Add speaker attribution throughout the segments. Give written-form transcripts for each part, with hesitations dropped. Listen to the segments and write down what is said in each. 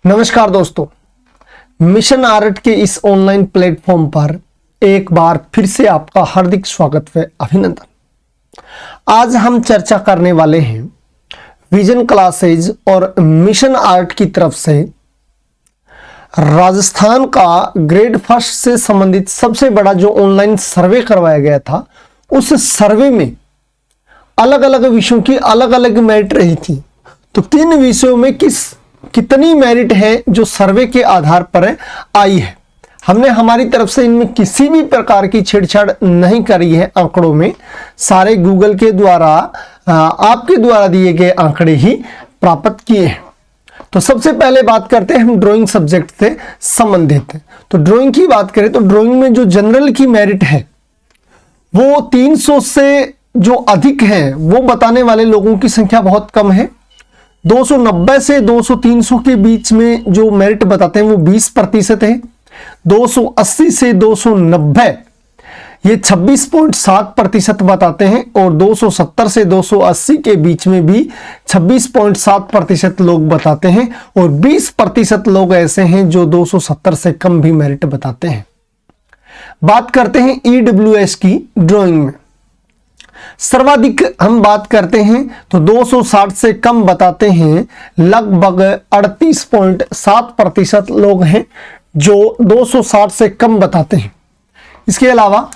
Speaker 1: नमस्कार दोस्तों, mission art के इस ऑनलाइन प्लेटफॉर्म पर एक बार फिर से आपका हार्दिक स्वागत व अभिनंदन। आज हम चर्चा करने वाले हैं विजन क्लासेज और मिशन आर्ट की तरफ से राजस्थान का ग्रेड फर्स्ट से संबंधित सबसे बड़ा जो ऑनलाइन सर्वे करवाया गया था, उस सर्वे में अलग अलग विषयों की अलग अलग मेरिट रही थी। तो किन विषयों में कितनी मेरिट है जो सर्वे के आधार पर आई है। हमने हमारी तरफ से इनमें किसी भी प्रकार की छेड़छाड़ नहीं करी है। आंकड़ों में सारे गूगल के द्वारा आपके द्वारा दिए गए आंकड़े ही प्राप्त किए हैं। तो सबसे पहले बात करते हैं हम ड्राइंग सब्जेक्ट से संबंधित। तो ड्राइंग की बात करें तो ड्राइंग में जो जनरल की मेरिट है वो 300 से जो अधिक है वो बताने वाले लोगों की संख्या बहुत कम है। 290 से 200-300 के बीच में जो मेरिट बताते हैं वो 20% है। 280 से 290 ये 26.7% बताते हैं और 270 से 280 के बीच में भी 26.7% लोग बताते हैं और 20% लोग ऐसे हैं जो 270 से कम भी मेरिट बताते हैं। बात करते हैं EWS की ड्राइंग में सर्वाधिक हम बात करते हैं तो 260 से कम बताते हैं लगभग 38.7% लोग हैं जो 260 से कम बताते हैं। इसके अलावा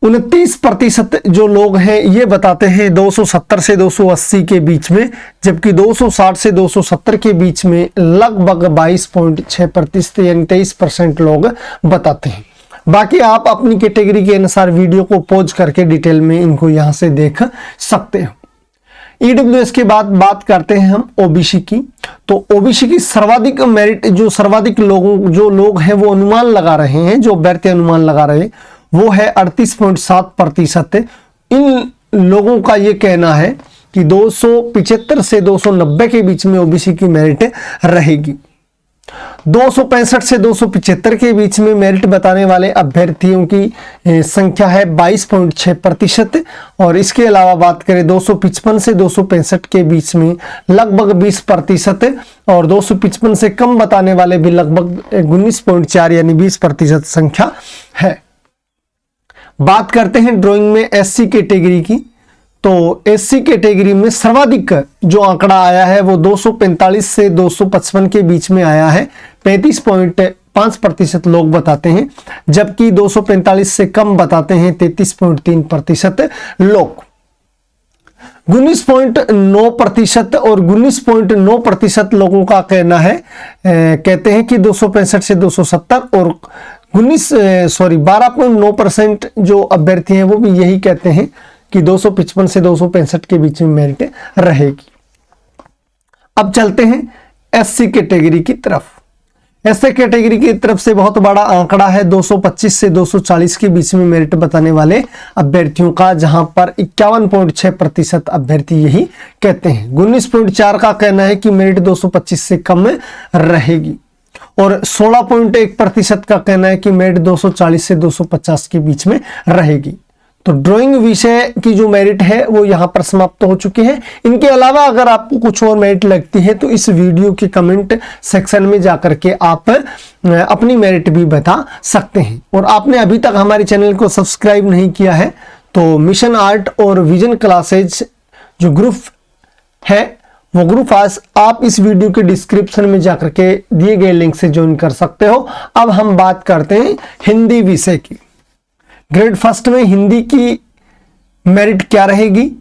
Speaker 1: 29% जो लोग हैं ये बताते हैं 270 से 280 के बीच में, जबकि 260 से 270 के बीच में लगभग 22.6% यानी 23% लोग बताते हैं। बाकी आप अपनी कैटेगरी के अनुसार वीडियो को पॉज करके डिटेल में इनको यहां से देख सकते हो। EWS के बाद बात करते हैं हम OBC की। तो OBC की सर्वाधिक मेरिट जो सर्वाधिक लोग हैं वो अनुमान लगा रहे हैं, जो अभ्यर्थी अनुमान लगा रहे हैं वो है 38.7%। इन लोगों का ये कहना है कि 275 से 290 के बीच में OBC की मेरिट रहेगी। 265 से 275 के बीच में मेरिट बताने वाले अभ्यर्थियों की संख्या है 22.6% और इसके अलावा बात करें 255 से 265 के बीच में लगभग 20% और 255 से कम बताने वाले भी लगभग 19.4 यानी 20% संख्या है। बात करते हैं ड्राइंग में SC कैटेगरी की। तो SC कैटेगरी में सर्वाधिक जो आंकड़ा आया है वो 245 से 255 के बीच में आया है। 35.5% लोग बताते हैं, जबकि 245 से कम बताते हैं 33.3% लोग। 19.9% और 19.9% लोगों का कहना है कहते हैं कि 265 से 270 और 12.9% जो अभ्यर्थी हैं वो भी यही कहते हैं कि 255 से 265 के बीच में मेरिट रहेगी। अब चलते हैं SC कैटेगरी की तरफ। SC कैटेगरी की तरफ से बहुत बड़ा आंकड़ा है 225 से 240 के बीच में मेरिट बताने वाले अभ्यर्थियों का, जहां पर 51.6% अभ्यर्थी यही कहते हैं। 19.4 का कहना है कि मेरिट 225 से कम रहेगी और 16.1% का कहना है कि मेरिट 240 से 250 के बीच में रहेगी। तो ड्राइंग विषय की जो मेरिट है वो यहाँ पर समाप्त हो चुकी है। इनके अलावा अगर आपको कुछ और मेरिट लगती है तो इस वीडियो के कमेंट सेक्शन में जाकर के आप अपनी मेरिट भी बता सकते हैं। और आपने अभी तक हमारे चैनल को सब्सक्राइब नहीं किया है तो मिशन आर्ट और विजन क्लासेज जो ग्रुप है वो ग्रुप आज आप इस वीडियो के डिस्क्रिप्शन में जाकर के दिए गए लिंक से ज्वाइन कर सकते हो। अब हम बात करते हैं हिंदी विषय की। ग्रेड फर्स्ट में हिंदी की मेरिट क्या रहेगी,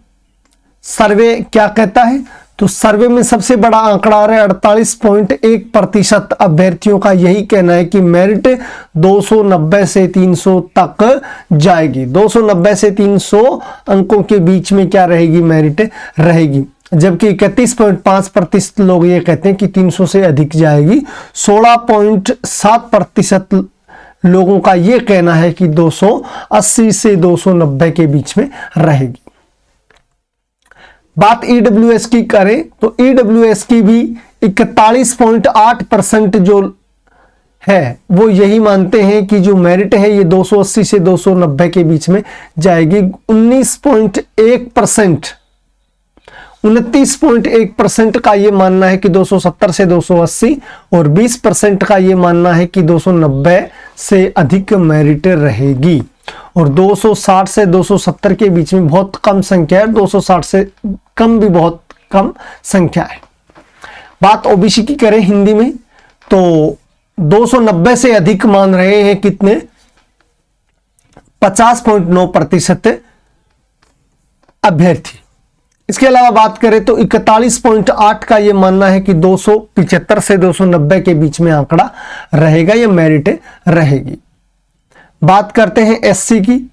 Speaker 1: सर्वे क्या कहता है। तो सर्वे में सबसे बड़ा आंकड़ा आ रहा है 48.1% अभ्यर्थियों का यही कहना है कि मेरिट 290 से 300 तक जाएगी। 290 से 300 अंकों के बीच में क्या रहेगी, मेरिट रहेगी, जबकि 31.5% लोग ये कहते हैं कि 300 से अधिक जाएगी। 16.7% लोगों का यह कहना है कि 280 से 290 के बीच में रहेगी। बात EWS की करें तो EWS की भी 41.8% जो है वो यही मानते हैं कि जो मेरिट है ये 280 से 290 के बीच में जाएगी। 19.1% 29.1% का ये मानना है कि 270 से 280 और 20% का ये मानना है कि 290 से अधिक मेरिट रहेगी। और 260 से 270 के बीच में बहुत कम संख्या है, 260 से कम भी बहुत कम संख्या है। बात ओबीसी की करें हिंदी में तो 290 से अधिक मान रहे हैं कितने, 50.9% अभ्यर्थी। इसके अलावा बात करें तो 41.8 का यह मानना है कि 275 से 290 के बीच में आंकड़ा रहेगा, यह मेरिट रहेगी। बात करते हैं एससी की,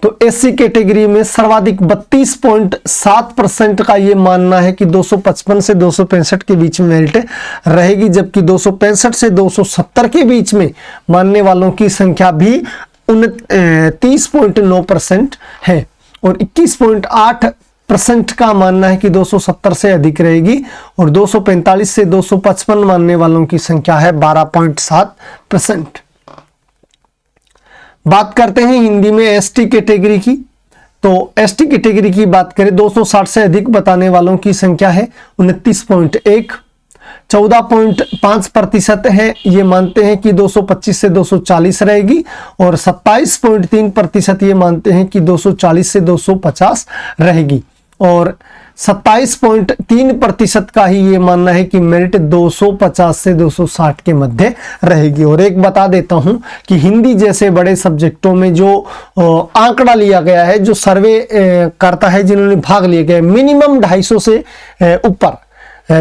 Speaker 1: तो एससी कैटेगरी में सर्वाधिक 32.7% का यह मानना है कि 255 से 265 के बीच में मेरिट रहेगी, जबकि 265 से 270 के बीच में मानने वालों की संख्या भी 30.9% है। और 21.8% का मानना है कि 270 से अधिक रहेगी, और 245 से 255 मानने वालों की संख्या है 12.7%। बात करते हैं हिंदी में एसटी कैटेगरी की, तो एसटी कैटेगरी की बात करें 260 से अधिक बताने वालों की संख्या है 29.1, 14.5% है ये मानते हैं कि 225 से 240 रहेगी, और 27.3% ये मानते हैं कि 240 से 250 रहेगी, और 27.3% का ही ये मानना है कि मेरिट 250 से 260 के मध्य रहेगी। और एक बता देता हूं कि हिंदी जैसे बड़े सब्जेक्टों में जो आंकड़ा लिया गया है, जो सर्वे करता है जिन्होंने भाग लिया गया, मिनिमम 250 से ऊपर,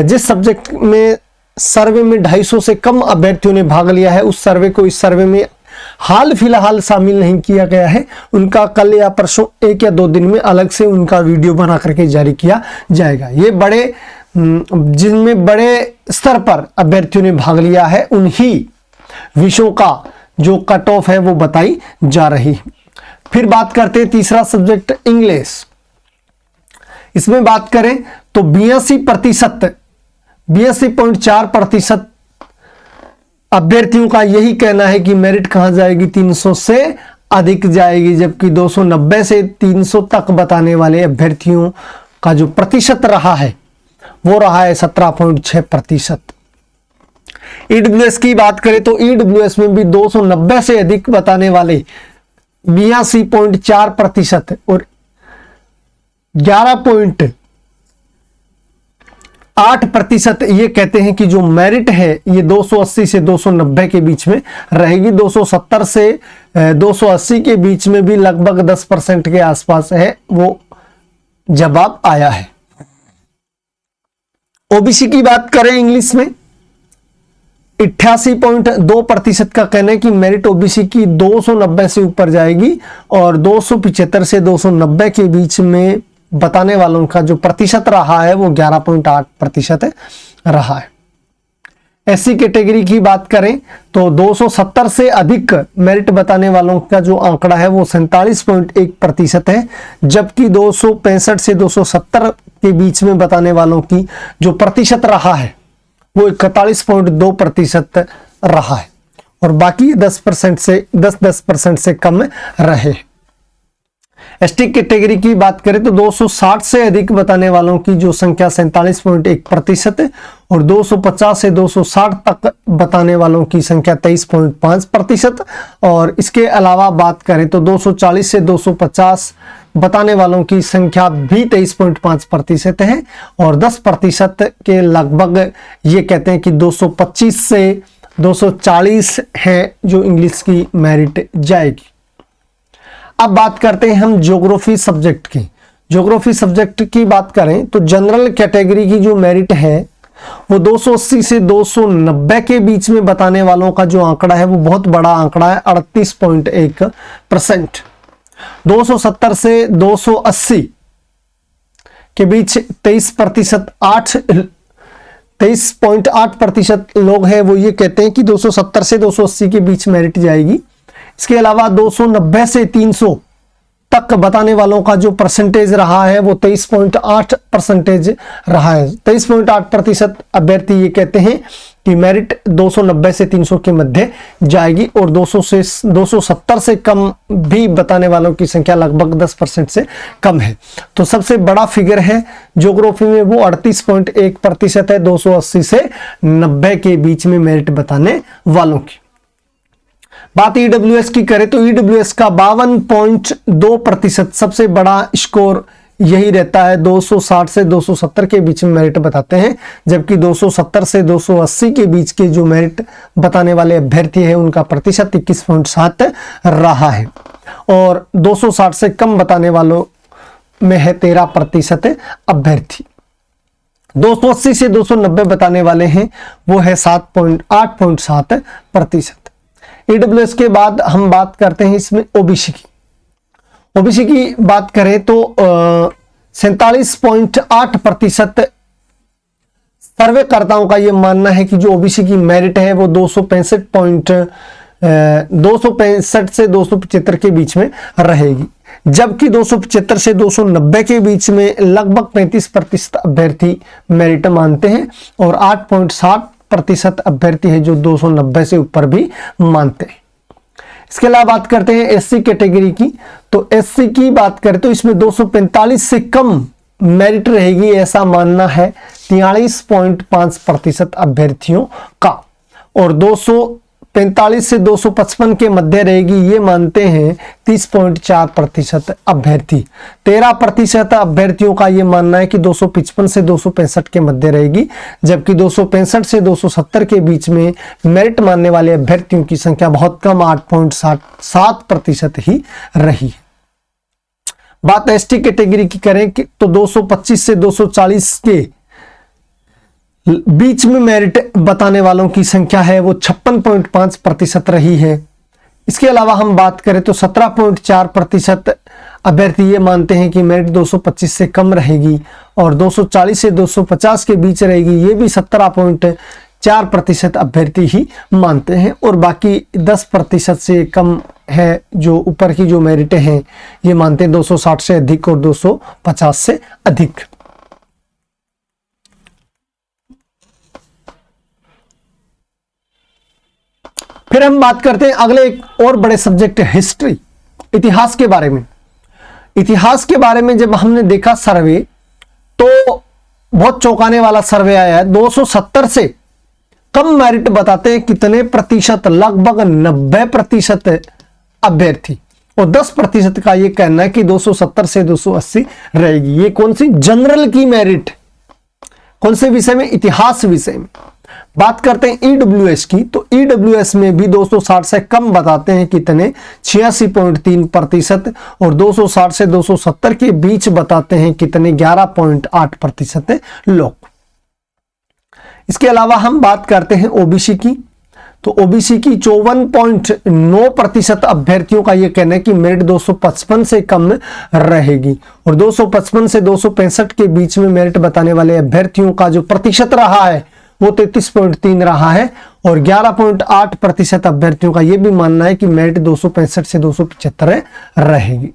Speaker 1: जिस सब्जेक्ट में सर्वे में 250 से कम अभ्यर्थियों ने भाग लिया है उस सर्वे को इस सर्वे में हाल फिलहाल शामिल नहीं किया गया है। उनका कल या परसों 1 या 2 दिन में अलग से उनका वीडियो बना करके जारी किया जाएगा। ये बड़े जिनमें बड़े स्तर पर अभ्यर्थियों ने भाग लिया है उन्हीं विषयों का जो कट ऑफ है वो बताई जा रही है। फिर बात करते हैं तीसरा सब्जेक्ट इंग्लिश। इसमें बात करें तो 82.4% अभ्यर्थियों का यही कहना है कि मेरिट कहां जाएगी, 300 से अधिक जाएगी, जबकि 290 से 300 तक बताने वाले अभ्यर्थियों का जो प्रतिशत रहा है वो रहा है 17.6%। ईडब्ल्यूएस की बात करें तो ईडब्ल्यूएस में भी 290 से अधिक बताने वाले 82.4% और 11.8% ये कहते हैं कि जो मेरिट है ये 280 से 290 के बीच में रहेगी। 270 से 280 के बीच में भी लगभग 10% के आसपास है वो जवाब आया है। ओबीसी की बात करें इंग्लिश में 88.2% का कहना है कि मेरिट ओबीसी की 290 से ऊपर जाएगी, और 275 से 290 के बीच में बताने वालों का जो प्रतिशत रहा है वो 11.8% रहा है। एससी कैटेगरी की बात करें तो 270 से अधिक मेरिट बताने वालों का जो आंकड़ा है वो 47.1% है, जबकि 265 से 270 के बीच में बताने वालों की जो प्रतिशत रहा है वो 41.2% रहा है, और बाकी 10% से कम रहे। एसटी कैटेगरी की बात करें तो 260 से अधिक बताने वालों की जो संख्या 47.1% है, और 250 से 260 तक बताने वालों की संख्या 23.5%, और इसके अलावा बात करें तो 240 से 250 बताने वालों की संख्या भी 23.5% है, और 10% के लगभग ये कहते हैं कि 225 से 240 है जो इंग्लिश की मेरिट जाएगी। अब बात करते हैं हम ज्योग्राफी सब्जेक्ट की। ज्योग्राफी सब्जेक्ट की बात करें तो जनरल कैटेगरी की जो मेरिट है वो 280 से 290 के बीच में बताने वालों का जो आंकड़ा है वो बहुत बड़ा आंकड़ा है, 38.1%। 270 से 280 के बीच 23.8% लोग हैं वो ये कहते हैं कि 270 से 280 के बीच मेरिट जाएगी। इसके अलावा 290 से 300 तक बताने वालों का जो परसेंटेज रहा है वो 23.8% रहा है। 23.8% अभ्यर्थी ये कहते हैं कि मेरिट 290 से 300 के मध्य जाएगी, और 270 से कम भी बताने वालों की संख्या लगभग 10% से कम है। तो सबसे बड़ा फिगर है ज्योग्राफी में वो 38.1% है 280 से 90 के बीच में मेरिट बताने वालों की। बात ईडब्ल्यूएस की करें तो ईडब्ल्यूएस का 52.2% सबसे बड़ा स्कोर यही रहता है। 260 से 270 के बीच में मेरिट बताते हैं, जबकि 270 से 280 के बीच के जो मेरिट बताने वाले अभ्यर्थी हैं उनका प्रतिशत 21.7 रहा है, और 260 से कम बताने वालों में है 13% अभ्यर्थी। 280 से 290 बताने वाले हैं वो है 8.7%। ईडब्ल्यूएस के बाद हम बात करते हैं इसमें ओबीसी की। ओबीसी की बात करें तो 47.8% सर्वेकर्ताओं का यह मानना है कि जो ओबीसी की मेरिट है वो 265 से 275 के बीच में रहेगी, जबकि 275 से 290 के बीच में लगभग 35% अभ्यर्थी मेरिट मानते हैं, और 8.7% अभ्यर्थी है जो 290 से ऊपर भी मानते हैं। इसके अलावा बात करते हैं एससी कैटेगरी की। तो एससी की बात करें तो इसमें 245 से कम मेरिट रहेगी ऐसा मानना है 43.5% अभ्यर्थियों का, और 245 से 255 के मध्य रहेगी ये मानते हैं 30.4% अभ्यर्थी। 13% अभ्यर्थियों का ये मानना है कि 255 से 265 के मध्य रहेगी, जबकि 265 से 270 के बीच में मेरिट मानने वाले अभ्यर्थियों की संख्या बहुत कम 8.7% ही रही। बात एसटी कैटेगरी की करें कि तो 225 से 240 के बीच में मेरिट बताने वालों की संख्या है वो 56.5% रही है। इसके अलावा हम बात करें तो 17.4% अभ्यर्थी ये मानते हैं कि मेरिट 225 से कम रहेगी, और 240 से 250 के बीच रहेगी, ये भी 17.4% अभ्यर्थी ही मानते हैं, और बाकी 10% से कम है जो ऊपर की जो मेरिट हैं ये मानते हैं 260 से अधिक और 250 से अधिक। फिर हम बात करते हैं अगले एक और बड़े सब्जेक्ट हिस्ट्री, इतिहास के बारे में। इतिहास के बारे में जब हमने देखा सर्वे तो बहुत चौंकाने वाला सर्वे आया है। 270 से कम मेरिट बताते हैं कितने प्रतिशत, लगभग 90% अभ्यर्थी, और 10% का ये कहना है कि 270 से 280 रहेगी। ये कौन सी जनरल की मेरिट, कौन से विषय में, इतिहास विषय में। बात करते हैं ईडब्ल्यूएस की, तो ईडब्ल्यूएस में भी 260 से कम बताते हैं कितने, 86.3%, और 260 से 270 के बीच बताते हैं कितने, 11.8% लोग। इसके अलावा हम बात करते हैं ओबीसी की, तो ओबीसी की 54.9% अभ्यर्थियों का यह कहना है कि मेरिट 255 से कम रहेगी, और 255 से 265 के बीच में मेरिट बताने वाले अभ्यर्थियों का जो प्रतिशत रहा है वो 33.3 रहा है, और 11.8% अभ्यर्थियों का यह भी मानना है कि मेरिट 265 से 275 रहेगी।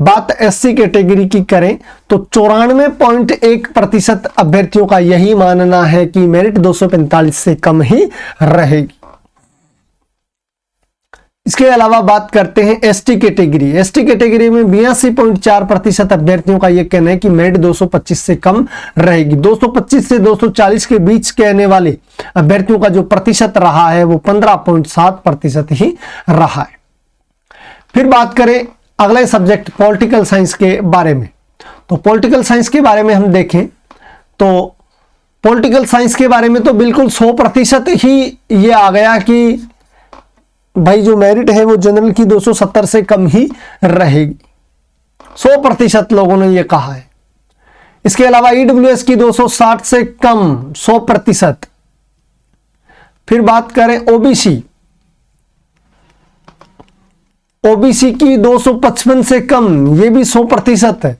Speaker 1: बात एससी कैटेगरी की करें तो 94.1% अभ्यर्थियों का यही मानना है कि मेरिट 245 से कम ही रहेगी। इसके अलावा बात करते हैं एसटी कैटेगरी। एसटी कैटेगरी में 82.4% अभ्यर्थियों का यह कहना है कि मेरिट 225 से कम रहेगी। 225 से 240 के बीच कहने वाले अभ्यर्थियों का जो प्रतिशत रहा है वो 15.7% ही रहा है। फिर बात करें अगले सब्जेक्ट पॉलिटिकल साइंस के बारे में, तो पॉलिटिकल साइंस के बारे में हम देखें तो पॉलिटिकल साइंस के बारे में तो बिल्कुल 100% ही ये आ गया कि भाई जो मेरिट है वो जनरल की 270 से कम ही रहेगी। 100% लोगों ने ये कहा है। इसके अलावा ईडब्ल्यूएस की 260 से कम 100%। फिर बात करें ओबीसी, ओबीसी की 255 से कम, ये भी 100% है।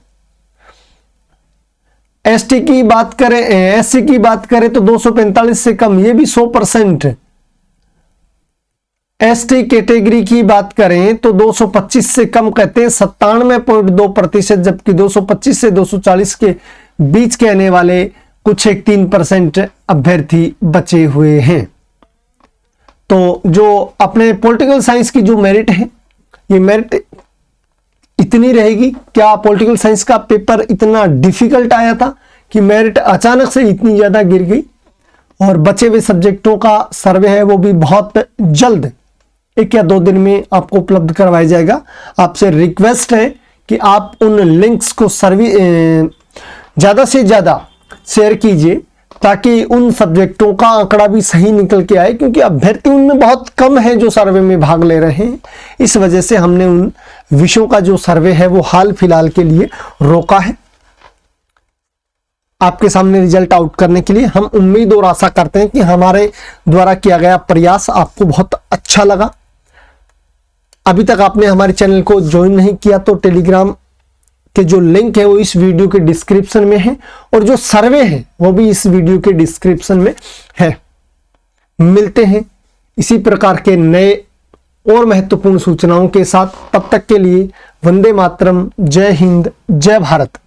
Speaker 1: एसटी की बात करें, एससी की बात करें तो 245 से कम, ये भी 100% है। एसटी कैटेगरी की बात करें तो 225 से कम कहते हैं 97.2%, जबकि 225 से 240 के बीच के आने वाले कुछ एक 3% अभ्यर्थी बचे हुए हैं। तो जो अपने पॉलिटिकल साइंस की जो मेरिट है, ये मेरिट इतनी रहेगी। क्या पॉलिटिकल साइंस का पेपर इतना डिफिकल्ट आया था कि मेरिट अचानक से इतनी ज्यादा गिर गई? और बचे हुए सब्जेक्टों का सर्वे है वो भी बहुत जल्द 1 या 2 दिन में आपको उपलब्ध करवाया जाएगा। आपसे रिक्वेस्ट है कि आप उन लिंक्स को ज्यादा से ज्यादा शेयर कीजिए ताकि उन सब्जेक्टों का आंकड़ा भी सही निकल के आए, क्योंकि अभ्यर्थी उनमें बहुत कम है जो सर्वे में भाग ले रहे हैं। इस वजह से हमने उन विषयों का जो सर्वे है वो हाल फिलहाल के लिए रोका है। आपके सामने रिजल्ट आउट करने के लिए हम उम्मीद और आशा करते हैं कि हमारे द्वारा किया गया प्रयास आपको बहुत अच्छा लगा। अभी तक आपने हमारे चैनल को ज्वाइन नहीं किया तो टेलीग्राम के जो लिंक है वो इस वीडियो के डिस्क्रिप्शन में है, और जो सर्वे है वो भी इस वीडियो के डिस्क्रिप्शन में है। मिलते हैं इसी प्रकार के नए और महत्वपूर्ण सूचनाओं के साथ। तब तक के लिए वंदे मातरम, जय हिंद, जय भारत।